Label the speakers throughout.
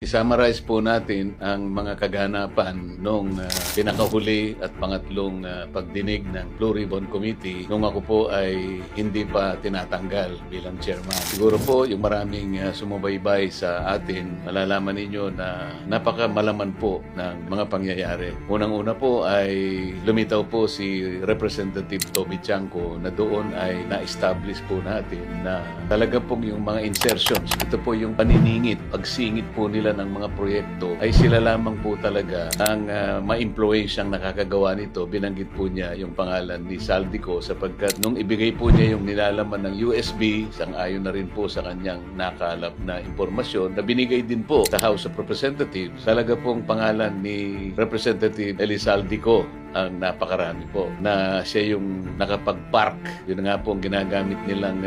Speaker 1: I-summarize po natin ang mga kaganapan nung pinakahuli at pangatlong pagdinig ng Blue Ribbon Committee nung ako po ay hindi pa tinatanggal bilang chairman. Siguro po yung maraming sumubaybay sa atin, malalaman ninyo na napakamalaman po ng mga pangyayari. Unang-una po ay lumitaw po si Representative Toby Chanco na doon ay na-establish po natin na talaga pong yung mga insertions, ito po yung paniningit, pagsingit po nila ng mga proyekto ay sila lamang po talaga ang ma-influensyang nakakagawa nito. Binanggit po niya yung pangalan ni Saldico sapagkat nung ibigay po niya yung nilalaman ng USB, sang-ayon na rin po sa kanyang nakalap na impormasyon na binigay din po sa House of Representatives. Talaga pong pangalan ni Representative Saldico ang napakarami po na siya yung nakapag-park. Yun nga po ang ginagamit nilang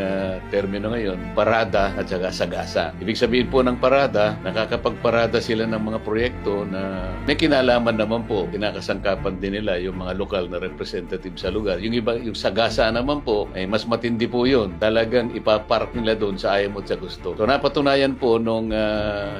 Speaker 1: termino ngayon, parada at saka sagasa. Ibig sabihin po ng parada, nakakapagparada sila ng mga proyekto na may kinalaman naman po, kinakasangkapan din nila yung mga lokal na representative sa lugar. Yung iba, yung sagasa naman po, ay mas matindi po yun. Talagang ipapark nila doon sa ayaw mo at sa gusto. So napatunayan po nung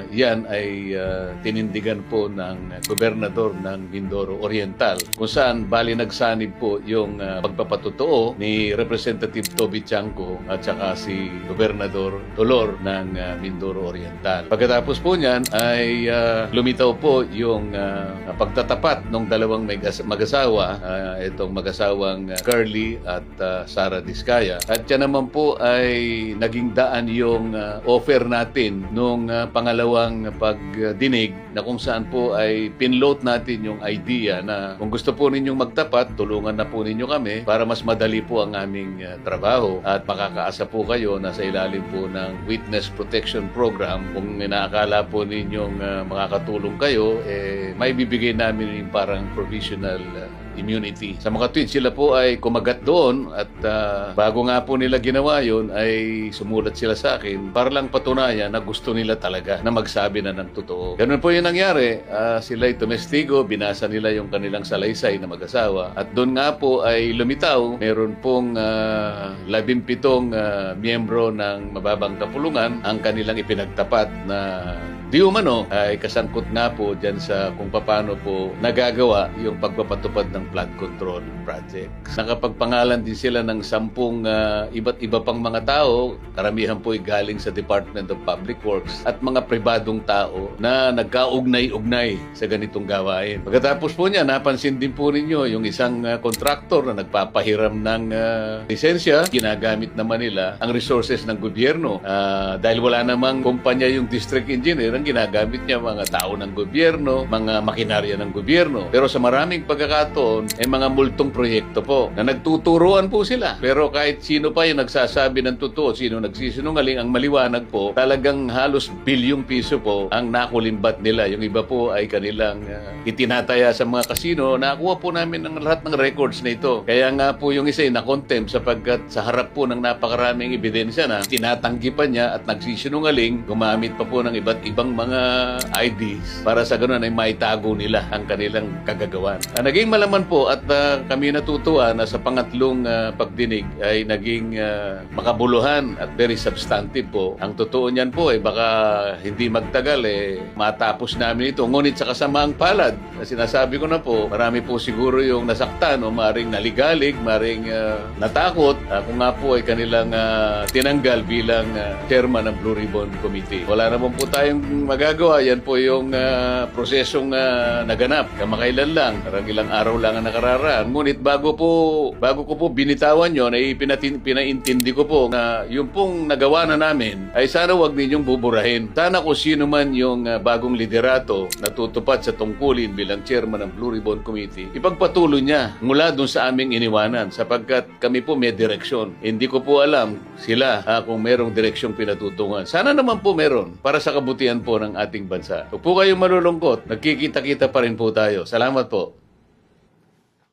Speaker 1: yan ay tinindigan po ng gobernador ng Mindoro Oriental, kung saan bali nagsanib po yung pagpapatotoo ni Representative Toby Chanco at saka si Gobernador Dolor ng Mindoro Oriental. Pagkatapos po niyan ay lumitaw po yung pagtatapat ng dalawang mag-asawa, itong mag-asawang Curly at Sara Diskaya. At yan naman po ay naging daan yung offer natin nung pangalawang pagdinig na kung saan po ay pinload natin yung idea na kung gusto po ninyong magtapat, tulungan na po ninyo kami para mas madali po ang aming trabaho at makakaasa po kayo na sa ilalim po ng Witness Protection Program. Kung inaakala po ninyong makakatulong kayo, may bibigay namin yung parang provisional immunity. Sa mga tweets, sila po ay kumagat doon at bago nga po nila ginawa yun ay sumulat sila sa akin para lang patunayan na gusto nila talaga na magsabi na ng totoo. Ganun po yung nangyari. Sila ay tumestigo, binasa nila yung kanilang salaysay na mag-asawa at doon nga po ay lumitaw, meron pong 17 miyembro ng mababang kapulungan ang kanilang ipinagtapat na di umano ay kasangkot nga po dyan sa kung paano po nagagawa yung pagpapatupad ng flood control project. Nakapagpangalan din sila ng 10 iba't iba pang mga tao, karamihan po ay galing sa Department of Public Works at mga pribadong tao na nagkaugnay-ugnay sa ganitong gawain. Pagkatapos po niya, napansin din po ninyo yung isang kontraktor na nagpapahiram ng lisensya, ginagamit naman nila ang resources ng gobyerno. Dahil wala namang kumpanya yung district engineer, ang ginagamit niya mga tao ng gobyerno, mga makinarya ng gobyerno. Pero sa maraming pagkakataon, ay mga multong proyekto po na nagtuturuan po sila. Pero kahit sino pa yung nagsasabi ng totoo, sino nagsisinungaling, ang maliwanag po, talagang halos bilyong piso po ang nakulimbat nila. Yung iba po ay kanilang itinataya sa mga kasino. Nakuha po namin ng lahat ng records na ito. Kaya nga po yung isa ay na-contempt sapagkat sa harap po ng napakaraming ebidensya na tinatanggi pa niya at nagsisinungaling, gumamit pa po ng iba't ibang mga IDs para sa ganoon ay maitago nila ang kanilang kagagawan. Naging malaman po at kami natutuwa na sa pangatlong pagdinig ay naging makabuluhan at very substantive po. Ang totoo niyan po ay baka hindi magtagal matapos namin ito. Ngunit sa kasamaang palad, na sinasabi ko na po, marami po siguro yung nasaktan o maring naligalig, maring natakot kung nga po ay kanilang tinanggal bilang chairman ng Blue Ribbon Committee. Wala naman po tayong magagawa. Yan po yung prosesong naganap. Kamakailan lang. Parang ilang araw lang ang nakararaan. Ngunit bago ko po binitawan yun, ay pinaintindi ko po na yung pong nagawa na namin ay sana wag ninyong buburahin. Sana kung sino man yung bagong liderato na tutupad sa tungkulin bilang chairman ng Blue Ribbon Committee, ipagpatuloy niya mula dun sa aming iniwanan sapagkat kami po may direksyon. Hindi ko po alam sila kung merong direksyong pinatutungan. Sana naman po meron para sa kabutihan po ng ating bansa. Huwag po kayong malulungkot. Nagkikita-kita pa rin po tayo. Salamat po.